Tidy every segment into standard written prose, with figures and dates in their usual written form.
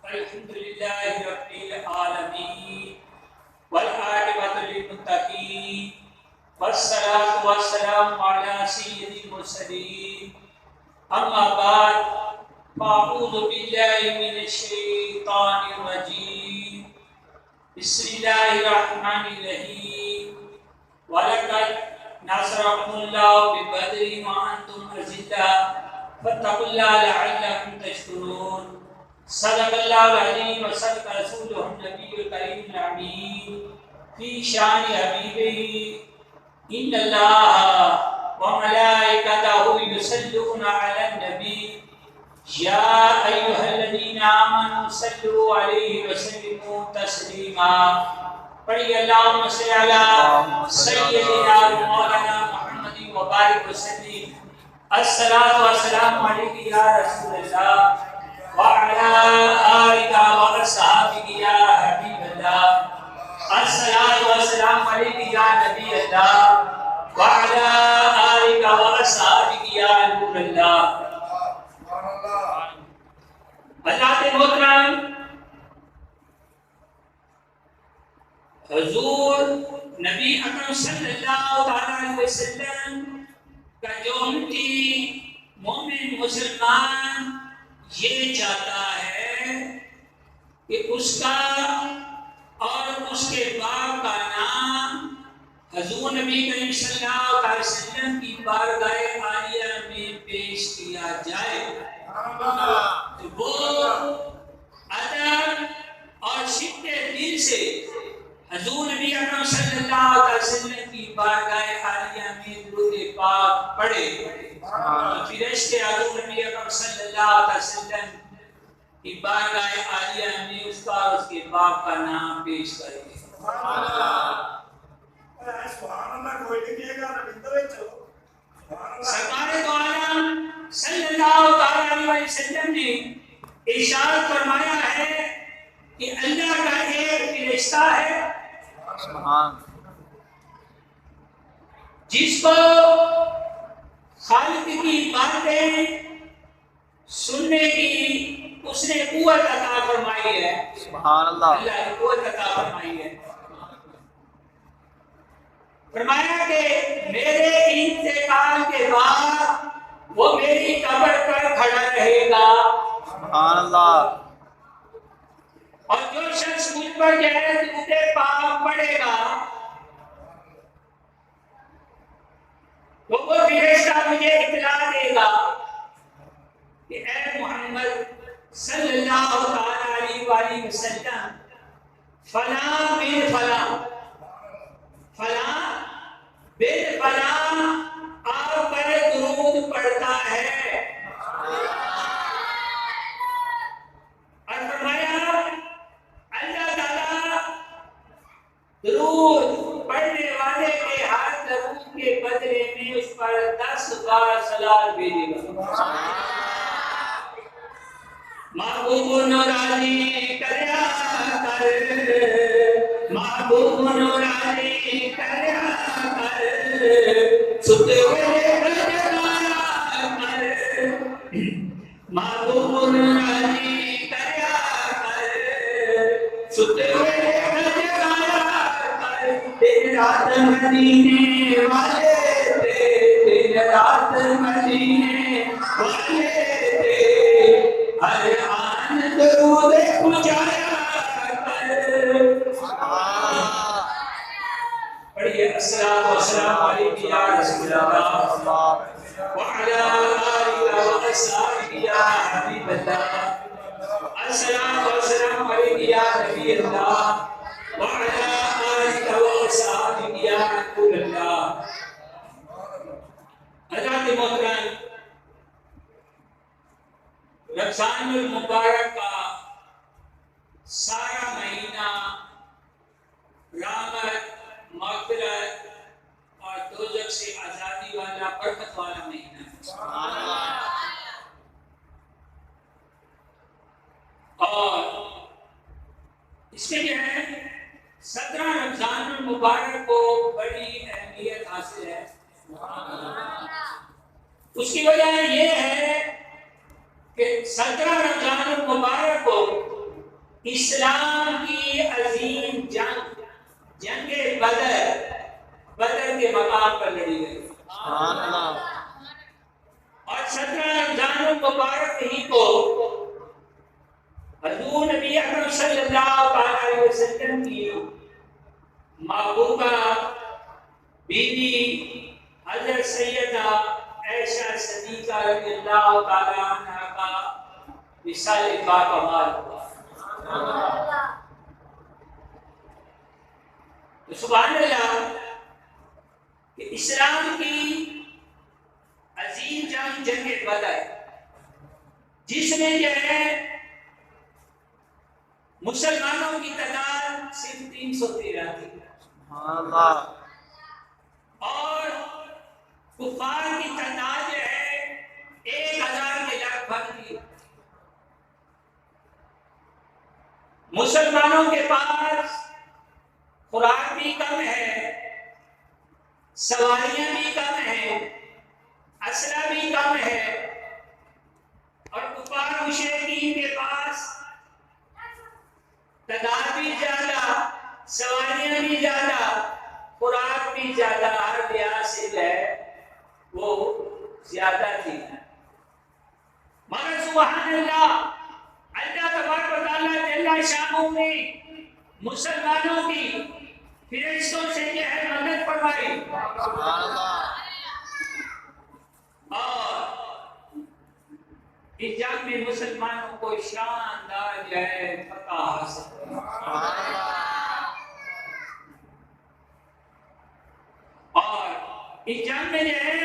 الحمد لله رب العالمين والعاقبة للمتقين والصلاة والسلام على سيد المرسلين أما بعد فأعوذ بالله من الشيطان الرجيم بسم الله الرحمن الرحيم ولقد نصركم الله ببدر وأنتم أذلة فاتقوا الله لعلكم تشكرون صدق الله العظيم وصدق رسوله النبي الكريم الأمين في شان حبيبه إن الله وملائكته يصلون على النبي يا أيها الذين آمنوا صلوا عليه وسلموا تسليما پڑھیے اللهم صل على سيدنا مولانا محمد وبارك وسلم الصلاة والسلام عليك يا رسول الله وعلى آلك وأصحابك يا حبيب الله الصلاة والسلام عليك يا نبي الله وعلى آلك وأصحابك يا نور الله حضرات محترم، حضور نبی اکرم صلی اللہ علیہ وسلم کا جو امتی مومن مسلمان یہ چاہتا ہے کہ اس کا اور اس کے باپ کا نام حضور نبی کریم صلی اللہ علیہ وسلم کی بارگاہ عالیہ میں پیش کیا جائے، تو وہ ادب اور شدت دل سے حضور نبی اکرم صلی اللہ علیہ وسلم کی بارگاہ عالیہ میں درود پاک پڑھے، تو فرشتے حضور نبی اکرم صلی اللہ علیہ وسلم کی بارگاہ عالیہ میں اس کا اور اس کے باپ کا نام پیش کریں گے۔ سبحان اللہ کوئی نہیں کہے گا ربندر چلو سرکار دو عالم صلی اللہ علیہ وسلم نے ارشاد فرمایا ہے کہ اللہ کا ایک فرشتہ ہے جس کو خالق کی باتیں سننے کی اس نے قوت عطا فرمائی ہے۔ سبحان اللہ، اللہ نے قوت عطا فرمائی ہے۔ فرمایا کہ میرے انتقال کے بعد وہ میری قبر پر کھڑا رہے گا، سبحان اللہ، اور جو شخص مجھ پر درود پاک پڑھے گا تو وہ فرشتہ مجھے اطلاع دے گا کہ اے محمد صلی اللہ علیہ وآلہ وسلم فلاں بن فلاں فلاں بن فلاں آپ پر درود پڑھتا ہے، اور فرمایا اللہ تعالیٰ درود پڑھنے والے کے ہر درود کے بدلے میں اس پر 10 بار صلاۃ بھیجے گا۔ محبوب نورانی کریا کر، محبوب نورانی کریا کر، ستے ہوئے جگایا کر، محبوب نورانی کریا کر، ستے ہوئے جگایا کر، دن رات مدینے والے تھے، دن رات مدینے والے تھے، ہر آن درود پہنچایا کر۔ پڑھیے الصلاۃ والسلام علیک یا رسول اللہ وعلی آلک وأصحابک یا حبیب اللہ، الصلاۃ والسلام علیک یا نبی اللہ وعلی آلک وأصحابک یا رسول اللہ۔ حضرات محترم، رمضان المبارک کا سارا مہینہ رحمت، مغفرت اور دوزخ سے آزادی والا برکت والا مہینہ ہے۔ اور اس میں جو ہے 17 رمضان المبارک کو بڑی اہمیت حاصل ہے۔ اس کی وجہ یہ ہے کہ 17 رمضان المبارک کو اسلام کی عظیم جنگ جنگ بدر کے مقام پر لڑی گئی سبحان اللہ اور 17 رمضان المبارک ہی کو حضور نبی اکرم صلی اللہ علیہ وسلم کی محبوبہ بیوی حضرت سیدہ عائشہ صدیقہ رضی اللہ تعالی عنہ کا وصال باکمال ہوا۔ تو سبحان اللہ کہ اسلام کی عظیم جنگ جنگ بدر جس میں جو ہے مسلمانوں کی تعداد صرف 313 تھی سبحان اللہ اور کفار کی تعداد جو ہے 1000 کے لگ بھگ تھی۔ مسلمانوں کے پاس خوراک بھی کم ہے، سواریاں بھی کم ہیں، اسلحہ بھی کم ہے، اور کفار مشرکین کے پاس تعداد بھی زیادہ، سواریاں بھی زیادہ، خوراک بھی زیادہ، ہر لحاظ سے جو ہے وہ زیادہ تھی۔ مگر سبحان اللہ اللہ تبارک و تعالیٰ جل شانہ نے مسلمانوں کی فرشتوں سے جو ہے مدد فرمائی سبحان اللہ اور اس جنگ میں مسلمانوں کو شاندار جو ہے فتح حاصل ہوئی۔ سبحان اللہ اور اس جنگ میں جو ہے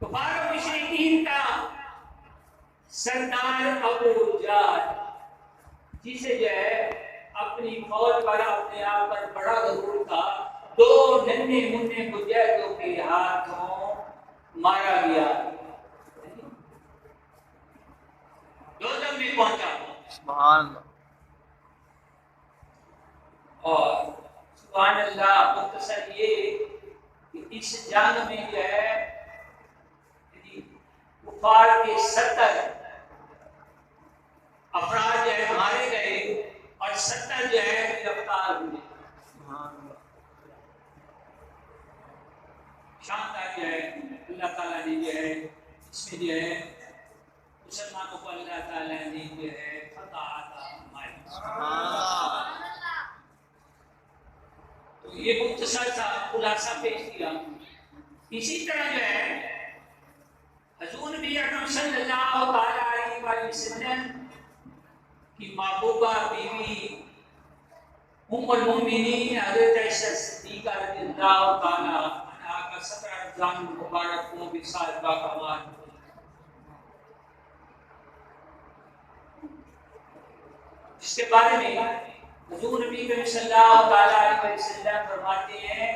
کفار و مشرکین کا سردار ابو جہل جسے جو ہے اپنی فوج پر اپنے آپ پر بڑا غرور تھا، 2 ننھے منھے مجاہدوں کے ہاتھوں مارا گیا، دوزخ میں پہنچا۔ سبحان اللہ اور سبحان اللہ مختصر یہ کہ اس جنگ میں جو ہے کفار کے 70 افراد جو ہے مارے گئے اور 70 جو ہے گرفتار ہوئے۔ سبحان اللہ شاندار جو ہے اللہ تعالیٰ نے جو ہے اس میں جو ہے مسلمانوں کو اللہ تعالیٰ نے جو ہے فتح عطا فرمائی۔ سبحان اللہ تو یہ مختصر سا خلاصہ پیش کیا۔ اسی طرح جو ہے حضور نبی اکرم صلی اللہ علیہ وسلم کی محبوبہ بیوی ام المؤمنین حضرت عائشہ صدیقہ رضی اللہ تعالی عنہا کا 17 رمضان مبارک کو وصال باکمال ہوا۔ جس کے بارے میں حضور نبی کریم صلی اللہ علیہ وسلم فرماتے ہیں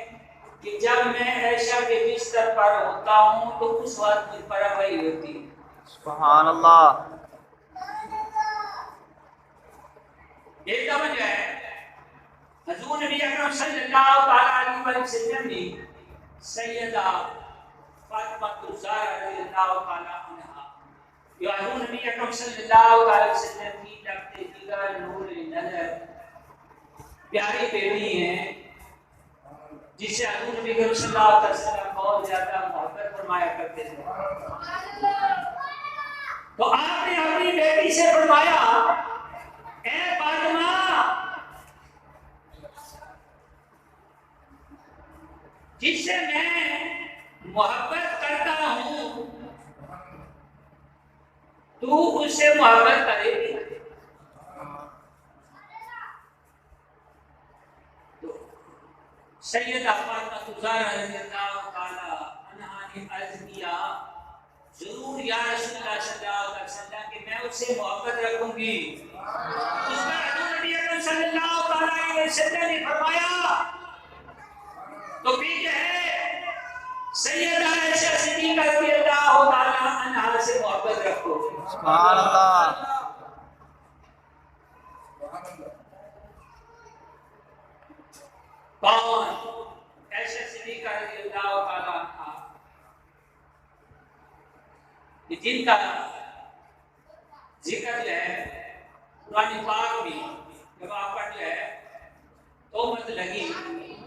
کہ جب میں عائشہ کے بستر پر ہوتا ہوں تو اس وقت مجھ پر وحی ہوتی ہے۔ سبحان اللہ ایک دفعہ جو ہے حضور نبی اکرم صلی اللہ علیہ وسلم نے سیدہ فاطمہ الزہرا رضی اللہ تعالی عنہا جو حضور نبی اکرم صلی اللہ علیہ وسلم کی لگتے جگر نور نظر پیاری بیٹی ہیں، جس سے حضور نبی اکرم صلی اللہ علیہ وسلم بہت زیادہ محبت فرمایا کرتے تھے۔ تو آپ نے اپنی بیٹی سے فرمایا اے فاطمہ جس سے میں محبت کرتا ہوں تو اس سے محبت کرے گی؟ سیدہ فاطمہ الزہرا رضی اللہ تعالی عنہا نے عرض کیا ضرور یا رسول اللہ صلی اللہ علیہ وسلم کہ میں اس سے محبت رکھوں گی۔ اس پر حضور نبی اکرم صلی اللہ علیہ وسلم نے فرمایا تو پھر جو ہے سیدہ عائشہ صدیقہ رضی اللہ تعالی عنہا سے محبت رکھو۔ سبحان اللہ کون؟ عائشہ صدیقہ رضی اللہ تعالی عنہا جن کا ذکر جو ہے قرآن پاک میں جب آپ کا جو ہے توبت لگی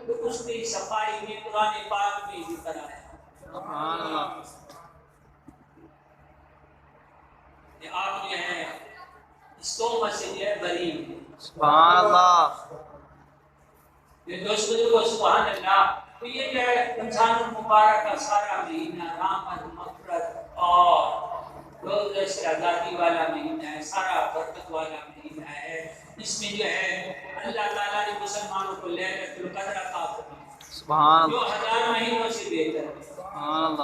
تو اس کی صفائی میں قرآن پاک میں ذکر آیا سبحان اللہ کہ آپ جو ہے اس توبت سے جو ہے بری ہیں۔ سبحان اللہ یہ دوست بزرگوں سبحان اللہ۔ تو یہ جو ہے رمضان المبارک کا سارا مہینہ رحمت مغفرت اور روزے سے آزادی والا مہینہ ہے، سارا برکت والا مہینہ ہے۔ اس میں جو ہے اللہ تعالیٰ نے مسلمانوں کو لیلۃ القدر عطا فرمائی سبحان جو اللہ 1000 مہینوں سے بہتر ہے۔ سبحان اللہ